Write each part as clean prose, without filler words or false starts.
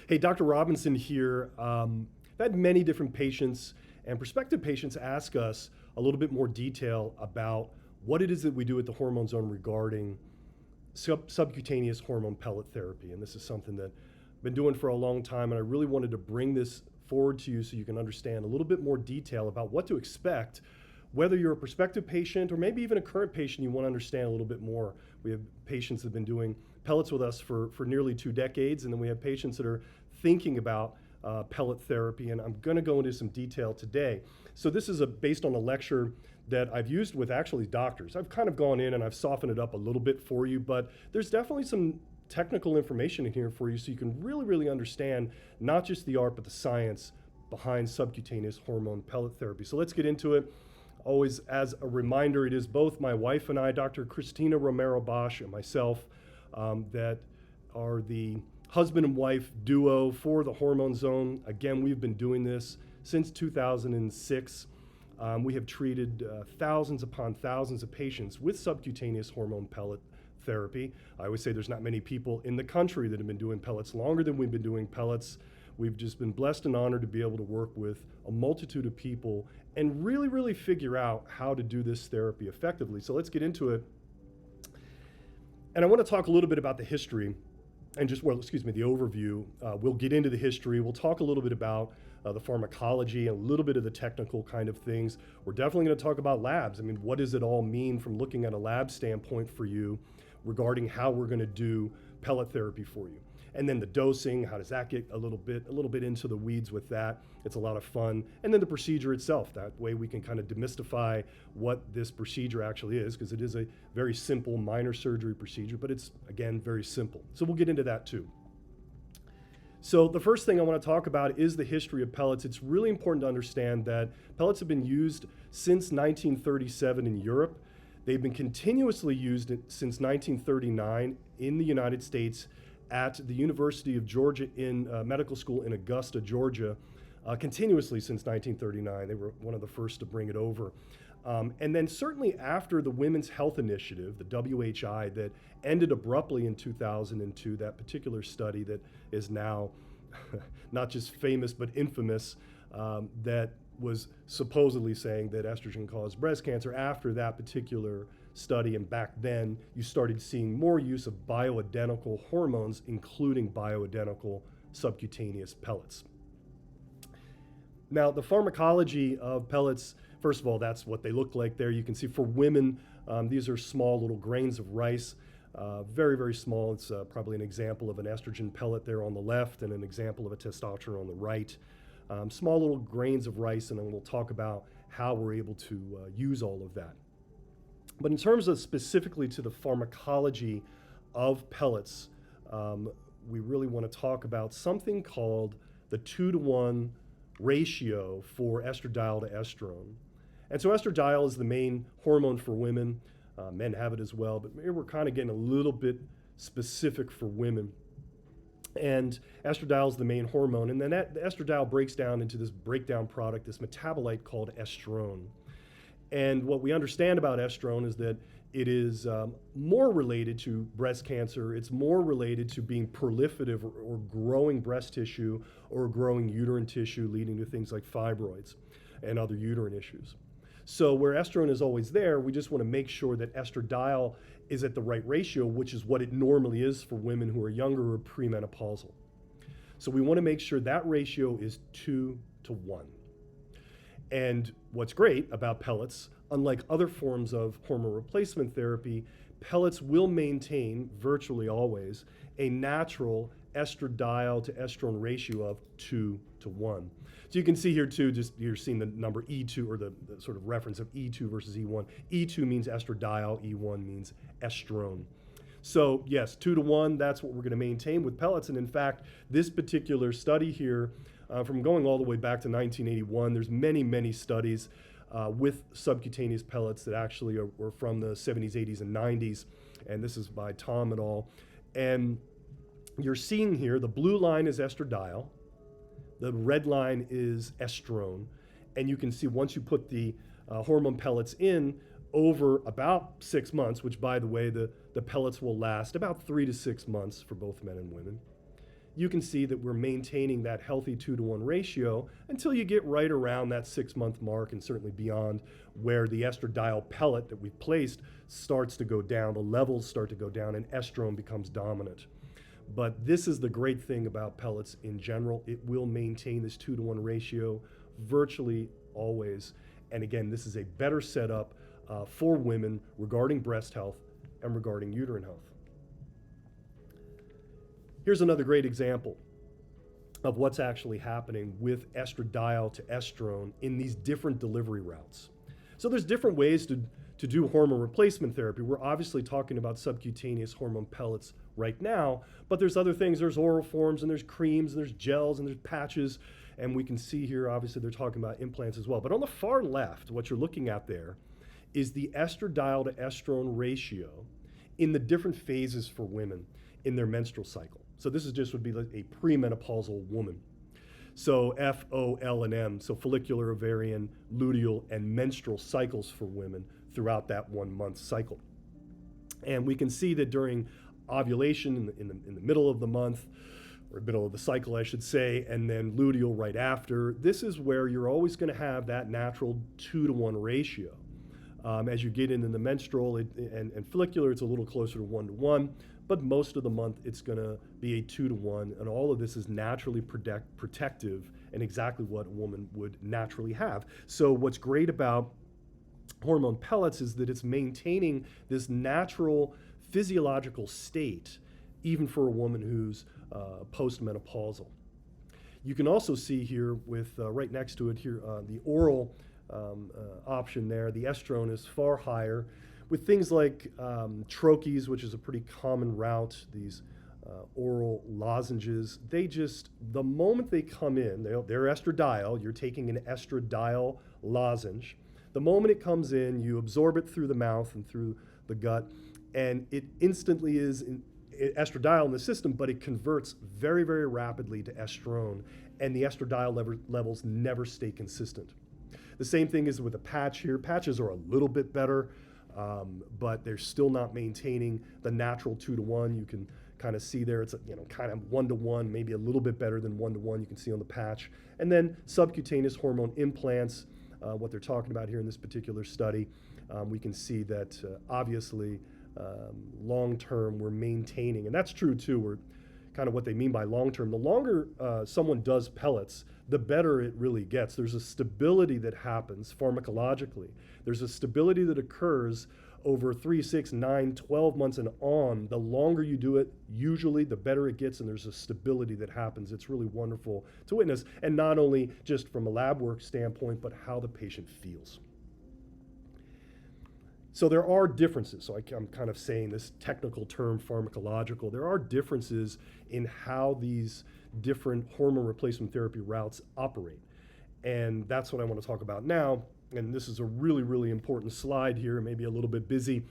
Hey, Dr. Robinson here. I've had many different patients and prospective patients ask us a little bit more detail about what it is that we do at the Hormone Zone regarding subcutaneous hormone pellet therapy. And this is something that I've been doing for a long time, and I really wanted to bring this forward to you so you can understand a little bit more detail about what to expect, whether you're a prospective patient or maybe even a current patient, you want to understand a little bit more. We have patients that have been doing pellets with us for nearly 2 decades, and then we have patients that are thinking about pellet therapy, and I'm going to go into some detail today. So this is based on a lecture that I've used with actually doctors. I've kind of gone in and I've softened it up a little bit for you, but there's definitely some technical information in here for you so you can really understand not just the art but the science behind subcutaneous hormone pellet therapy. So let's get into it. Always as a reminder, it is both my wife and I, Dr. Christina Romero Bosch, and myself, that are the husband and wife duo for the Hormone Zone. Again, we've been doing this since 2006. We have treated thousands upon thousands of patients with subcutaneous hormone pellet therapy. I always say there's not many people in the country that have been doing pellets longer than we've been doing pellets. We've just been blessed and honored to be able to work with a multitude of people and really figure out how to do this therapy effectively. So let's get into it. And I want to talk a little bit about the history and the overview. We'll get into the history. We'll talk a little bit about the pharmacology and a little bit of the technical kind of things. We're definitely going to talk about labs. I mean, what does it all mean from looking at a lab standpoint for you regarding how we're going to do pellet therapy for you? And then the dosing, how does that get a little bit into the weeds with that. It's a lot of fun. And then the procedure itself. That way we can kind of demystify what this procedure actually is, because it is a very simple minor surgery procedure, but it's, again, very simple. So we'll get into that too. So the first thing I want to talk about is the history of pellets. It's really important to understand that pellets have been used since 1937 in Europe. They've been continuously used since 1939 in the United States at the University of Georgia in medical school in Augusta, Georgia, continuously since 1939. They were one of the first to bring it over. And then certainly after the Women's Health Initiative, the WHI, that ended abruptly in 2002, that particular study that is now not just famous but infamous, that was supposedly saying that estrogen caused breast cancer. After that particular study, and back then, you started seeing more use of bioidentical hormones, including bioidentical subcutaneous pellets. Now, the pharmacology of pellets, first of all, that's what they look like there. You can see for women, these are small little grains of rice, very small. It's probably an example of an estrogen pellet there on the left and an example of a testosterone on the right. Small little grains of rice, and then we'll talk about how we're able to use all of that. But in terms of specifically to the pharmacology of pellets, we really want to talk about something called the 2-to-1 ratio for estradiol to estrone. And so estradiol is the main hormone for women. Men have it as well, but maybe we're kind of getting a little bit specific for women. And estradiol is the main hormone, and then the estradiol breaks down into this breakdown product, this metabolite called estrone. And what we understand about estrone is that it is more related to breast cancer. It's more related to being proliferative or growing breast tissue or growing uterine tissue, leading to things like fibroids and other uterine issues. So where estrone is always there, we just want to make sure that estradiol is at the right ratio, which is what it normally is for women who are younger or premenopausal. So we want to make sure that ratio is 2-to-1. And what's great about pellets, unlike other forms of hormone replacement therapy, pellets will maintain, virtually always, a natural estradiol to estrone ratio of 2-to-1. So you can see here too, just you're seeing the number E2, or the sort of reference of E2 versus E1. E2 means estradiol, E1 means estrone. So yes, 2-to-1, that's what we're going to maintain with pellets. And in fact, this particular study here, from going all the way back to 1981, there's many studies with subcutaneous pellets that actually were from the 70s, 80s, and 90s. And this is by Tom et al. And you're seeing here, the blue line is estradiol, the red line is estrone. And you can see once you put the hormone pellets in over about 6 months, which by the way, the pellets will last about 3 to 6 months for both men and women. you can see that we're maintaining that healthy 2-to-1 ratio until you get right around that 6-month mark, and certainly beyond, where the estradiol pellet that we've placed starts to go down, the levels start to go down, and estrone becomes dominant. But this is the great thing about pellets in general. It will maintain this 2-to-1 ratio virtually always. And again, this is a better setup for women regarding breast health and regarding uterine health. Here's another great example of what's actually happening with estradiol to estrone in these different delivery routes. So there's different ways to do hormone replacement therapy. We're obviously talking about subcutaneous hormone pellets right now, but there's other things. There's oral forms, and there's creams, and there's gels, and there's patches. And we can see here, obviously, they're talking about implants as well. But on the far left, what you're looking at there is the estradiol to estrone ratio in the different phases for women in their menstrual cycle. So this is just would be like a premenopausal woman. So F, O, L, and M, so follicular, ovarian, luteal, and menstrual cycles for women throughout that 1-month cycle. And we can see that during ovulation in the middle of the month, or middle of the cycle, I should say, and then luteal right after, this is where you're always going to have that natural 2-to-1 ratio. As you get into the menstrual and follicular, it's a little closer to 1-to-1, but most of the month it's going to be a 2-to-1, and all of this is naturally protective and exactly what a woman would naturally have. So what's great about hormone pellets is that it's maintaining this natural physiological state even for a woman who's postmenopausal. You can also see here with right next to it here the oral option there. The estrone is far higher with things like troches, which is a pretty common route, these oral lozenges. They just, the moment they come in, they're estradiol, you're taking an estradiol lozenge. The moment it comes in, you absorb it through the mouth and through the gut, and it instantly is estradiol in the system, but it converts very, very rapidly to estrone, and the estradiol levels never stay consistent. The same thing is with a patch here. Patches are a little bit better, but they're still not maintaining the natural 2-to-1. You can kind of see there, it's kind of 1-to-1, maybe a little bit better than 1-to-1 you can see on the patch. And then subcutaneous hormone implants, what they're talking about here in this particular study, we can see that obviously long-term we're maintaining, and that's true too, we're kind of what they mean by long-term. The longer someone does pellets, the better it really gets. There's a stability that happens pharmacologically. There's a stability that occurs over 3, 6, 9, 12 months and on. The longer you do it, usually the better it gets, and there's a stability that happens. It's really wonderful to witness, and not only just from a lab work standpoint, but how the patient feels. So there are differences. So I'm kind of saying this technical term, pharmacological. There are differences in how these different hormone replacement therapy routes operate. And that's what I want to talk about now. And this is a really, really important slide here, maybe a little bit busy.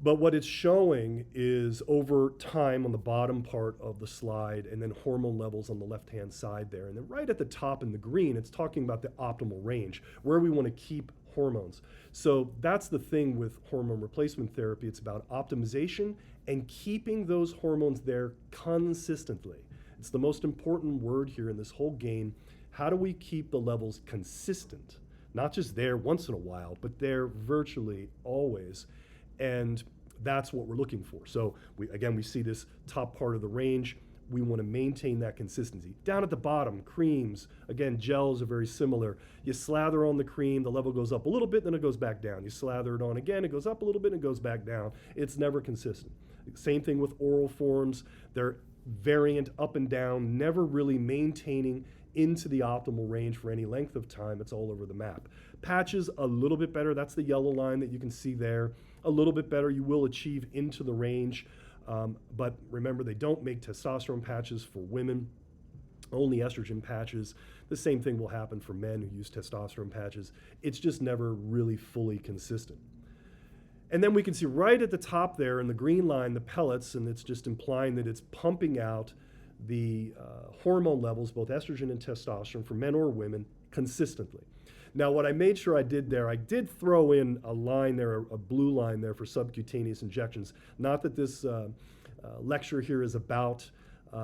But what it's showing is over time on the bottom part of the slide, and then hormone levels on the left-hand side there. And then right at the top in the green, it's talking about the optimal range, where we want to keep hormones. So that's the thing with hormone replacement therapy. It's about optimization and keeping those hormones there consistently. It's the most important word here in this whole game. How do we keep the levels consistent? Not just there once in a while, but there virtually always. And that's what we're looking for. So we see this top part of the range. We want to maintain that consistency. Down at the bottom, creams, again, gels are very similar. You slather on the cream, the level goes up a little bit, then it goes back down. You slather it on again, it goes up a little bit, and it goes back down. It's never consistent. Same thing with oral forms. They're variant up and down, never really maintaining into the optimal range for any length of time. It's all over the map. Patches, a little bit better. That's the yellow line that you can see there. A little bit better. You will achieve into the range. But remember, they don't make testosterone patches for women, only estrogen patches. The same thing will happen for men who use testosterone patches. It's just never really fully consistent. And then we can see right at the top there in the green line, the pellets, and it's just implying that it's pumping out the hormone levels, both estrogen and testosterone, for men or women consistently. Now, what I made sure I did there, I did throw in a line there, a blue line there for subcutaneous injections. Not that this lecture here is about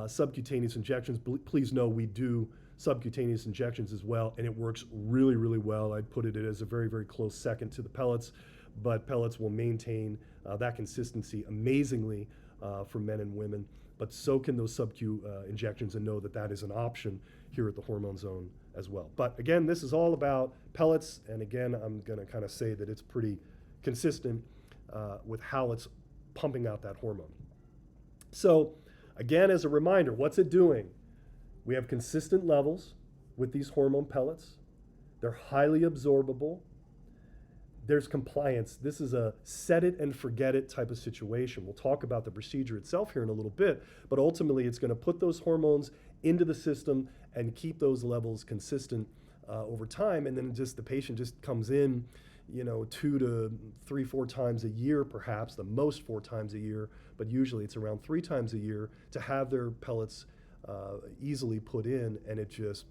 subcutaneous injections. Please know we do subcutaneous injections as well, and it works really, really well. I'd put it as a very, very close second to the pellets, but pellets will maintain that consistency amazingly for men and women, but so can those sub-Q injections, and know that that is an option here at the Hormone Zone as well. But again, this is all about pellets, and again, I'm gonna kind of say that it's pretty consistent with how it's pumping out that hormone. So again, as a reminder, what's it doing? We have consistent levels with these hormone pellets. They're highly absorbable. There's compliance. This is a set it and forget it type of situation. We'll talk about the procedure itself here in a little bit, but ultimately it's going to put those hormones into the system and keep those levels consistent over time. And then just the patient just comes in, 2 to 3, 4 times a year, perhaps, the most 4 times a year, but usually it's around 3 times a year to have their pellets easily put in, and it just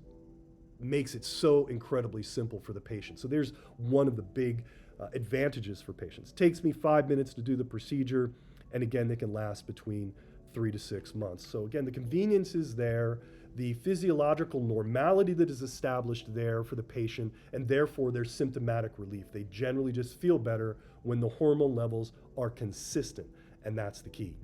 makes it so incredibly simple for the patient. So there's one of the big advantages for patients. It takes me 5 minutes to do the procedure, and again, they can last between 3 to 6 months. So again, the convenience is there, the physiological normality that is established there for the patient, and therefore there's symptomatic relief. They generally just feel better when the hormone levels are consistent, and that's the key.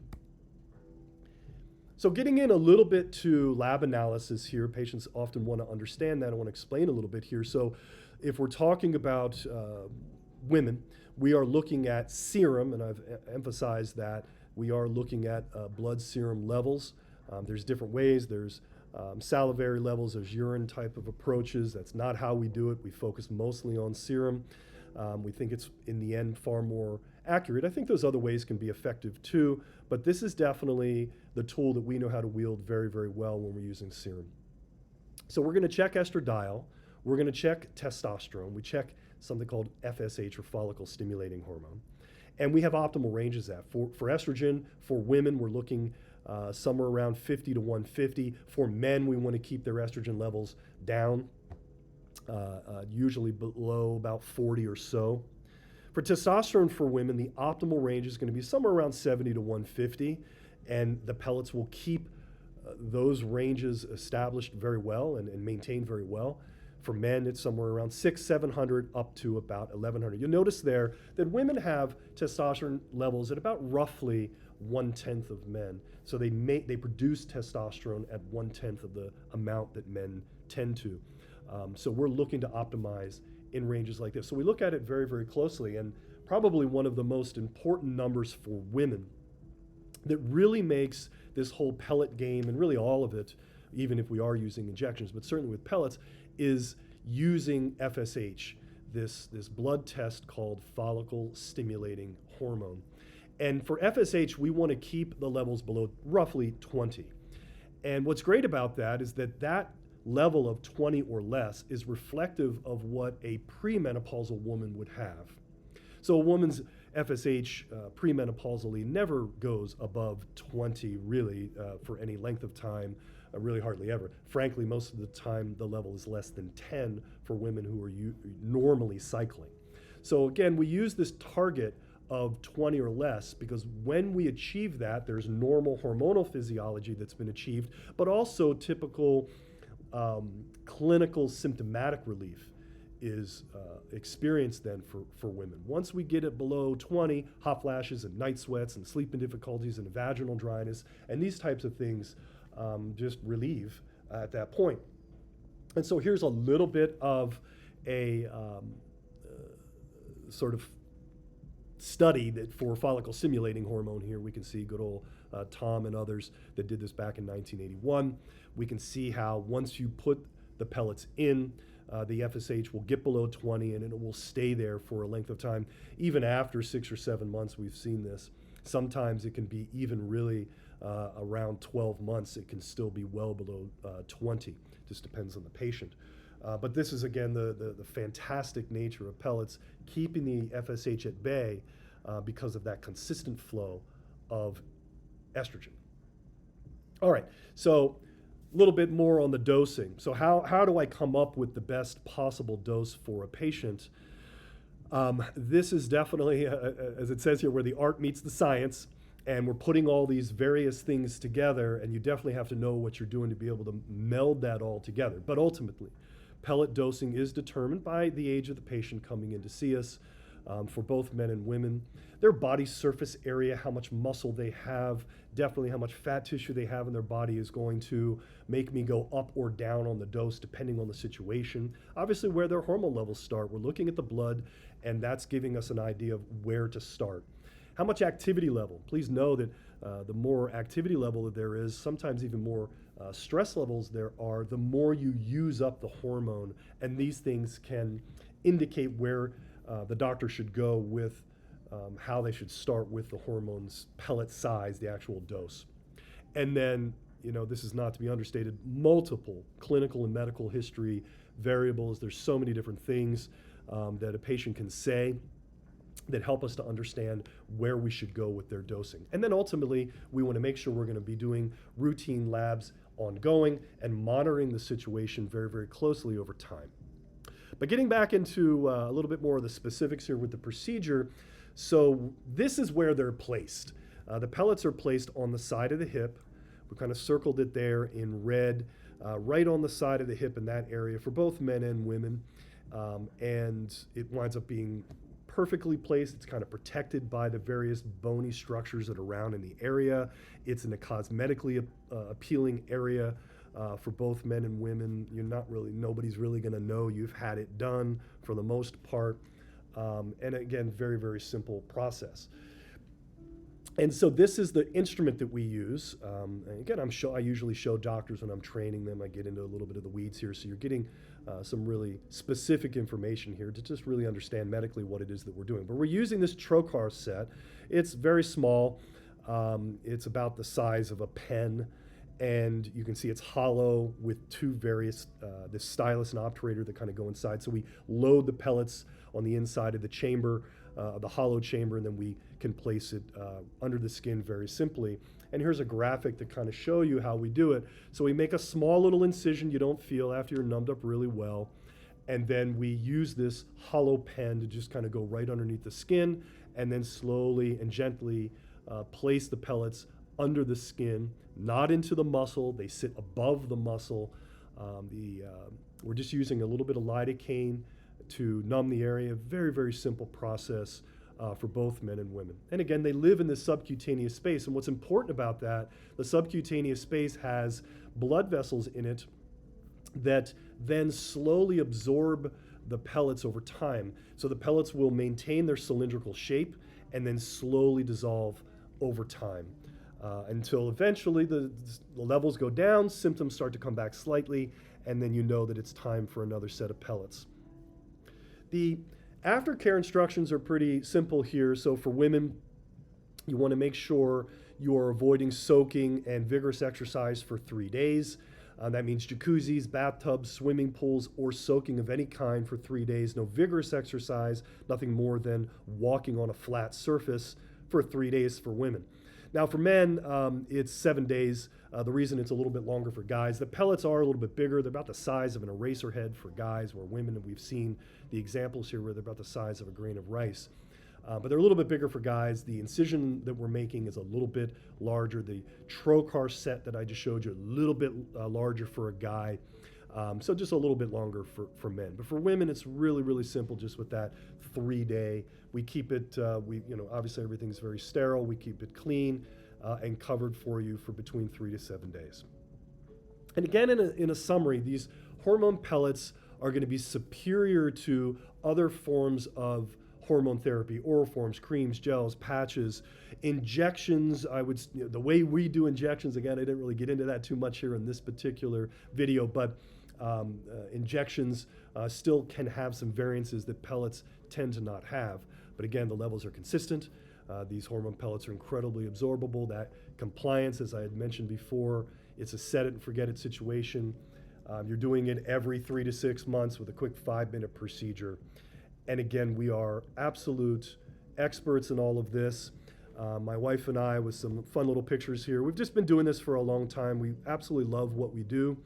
So getting in a little bit to lab analysis here, patients often want to understand that. I want to explain a little bit here. So if we're talking about women, we are looking at serum, and I've emphasized that we are looking at blood serum levels. There's different ways. There's salivary levels, there's urine type of approaches. That's not how we do it. We focus mostly on serum. We think it's, in the end, far more accurate. I think those other ways can be effective too, but this is definitely the tool that we know how to wield very, very well when we're using serum. So we're going to check estradiol. We're going to check testosterone. We check something called FSH, or follicle stimulating hormone. And we have optimal ranges of that. For estrogen, for women, we're looking somewhere around 50 to 150. For men, we want to keep their estrogen levels down, usually below about 40 or so. For testosterone for women, the optimal range is going to be somewhere around 70 to 150, and the pellets will keep those ranges established very well and maintained very well. For men, it's somewhere around 600-700 up to about 1100. You'll notice there that women have testosterone levels at about roughly 1/10 of men. So they produce testosterone at 1/10 of the amount that men tend to. So we're looking to optimize in ranges like this. So we look at it very, very closely, and probably one of the most important numbers for women that really makes this whole pellet game, and really all of it, even if we are using injections, but certainly with pellets, is using FSH, this blood test called follicle stimulating hormone. And for FSH, we want to keep the levels below roughly 20. And what's great about that is that that level of 20 or less is reflective of what a premenopausal woman would have. So a woman's FSH premenopausally never goes above 20 really for any length of time, really hardly ever. Frankly, most of the time the level is less than 10 for women who are normally cycling. So again, we use this target of 20 or less because when we achieve that, there's normal hormonal physiology that's been achieved, but also typical clinical symptomatic relief is experienced then for women. Once we get it below 20, hot flashes and night sweats and sleeping difficulties and vaginal dryness and these types of things just relieve at that point. And so here's a little bit of a sort of study that for follicle stimulating hormone here. We can see good old Tom and others that did this back in 1981. We can see how once you put the pellets in, the FSH will get below 20 and it will stay there for a length of time. Even after 6 or 7 months, we've seen this. Sometimes it can be even really around 12 months, it can still be well below 20. Just depends on the patient. But this is, again, the fantastic nature of pellets, keeping the FSH at bay because of that consistent flow of estrogen. All right, so a little bit more on the dosing. So how do I come up with the best possible dose for a patient? This is definitely, as it says here, where the art meets the science. And we're putting all these various things together, and you definitely have to know what you're doing to be able to meld that all together. But ultimately, pellet dosing is determined by the age of the patient coming in to see us, for both men and women. Their body surface area, how much muscle they have, definitely how much fat tissue they have in their body is going to make me go up or down on the dose depending on the situation. Obviously, where their hormone levels start, we're looking at the blood, and that's giving us an idea of where to start. How much activity level? Please know that the more activity level that there is, sometimes even more stress levels there are, the more you use up the hormone, and these things can indicate where the doctor should go with how they should start with the hormones, pellet size, the actual dose. And then, this is not to be understated, multiple clinical and medical history variables. There's so many different things that a patient can say that help us to understand where we should go with their dosing. And then ultimately, we want to make sure we're going to be doing routine labs ongoing and monitoring the situation very, very closely over time. But getting back into a little bit more of the specifics here with the procedure, so this is where they're placed. The pellets are placed on the side of the hip. We kind of circled it there in red, right on the side of the hip in that area for both men and women. And it winds up being perfectly placed. It's kind of protected by the various bony structures that are around in the area. It's in a cosmetically appealing area for both men and women. Nobody's really going to know you've had it done for the most part. And again, very, very simple process. And so this is the instrument that we use. And again, I usually show doctors when I'm training them. I get into a little bit of the weeds here, so you're getting some really specific information here to just really understand medically what it is that we're doing. But we're using this trocar set. It's very small. It's about the size of a pen, and you can see it's hollow with two various, this stylus and obturator that kind of go inside. So we load the pellets on the inside of the chamber, the hollow chamber, and then we can place it under the skin very simply. And here's a graphic to kind of show you how we do it. So we make a small little incision you don't feel after you're numbed up really well. And then we use this hollow pen to just kind of go right underneath the skin and then slowly and gently place the pellets under the skin, not into the muscle. They sit above the muscle. We're just using a little bit of lidocaine to numb the area. Very, very simple process for both men and women. And again, they live in this subcutaneous space. And what's important about that, the subcutaneous space has blood vessels in it that then slowly absorb the pellets over time. So the pellets will maintain their cylindrical shape and then slowly dissolve over time until eventually the levels go down, symptoms start to come back slightly, and then you know that it's time for another set of pellets. The aftercare instructions are pretty simple here. So for women, you want to make sure you are avoiding soaking and vigorous exercise for 3 days. That means jacuzzis, bathtubs, swimming pools, or soaking of any kind for 3 days. No vigorous exercise, nothing more than walking on a flat surface for 3 days for women. Now for men, it's 7 days. The reason it's a little bit longer for guys, the pellets are a little bit bigger. They're about the size of an eraser head for guys, where women, and we've seen the examples here where they're about the size of a grain of rice. But they're a little bit bigger for guys. The incision that we're making is a little bit larger. The trocar set that I just showed you, a little bit larger for a guy. So just a little bit longer for men. But for women, it's really, really simple just with that 3 day. We keep it, obviously everything's very sterile. We keep it clean and covered for you for between 3 to 7 days. And again, in a summary, these hormone pellets are going to be superior to other forms of hormone therapy, oral forms, creams, gels, patches, injections. The way we do injections, again, I didn't really get into that too much here in this particular video, but injections still can have some variances that pellets tend to not have. But again, the levels are consistent. These hormone pellets are incredibly absorbable. That compliance, as I had mentioned before, it's a set it and forget it situation. You're doing it every 3 to 6 months with a quick 5-minute procedure. And again, we are absolute experts in all of this. My wife and I, with some fun little pictures here, we've just been doing this for a long time. We absolutely love what we do.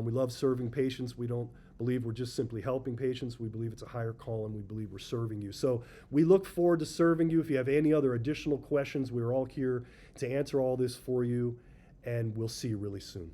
We love serving patients. We don't believe we're just simply helping patients. We believe it's a higher call, and we believe we're serving you. So we look forward to serving you. If you have any other additional questions, we're all here to answer all this for you, and we'll see you really soon.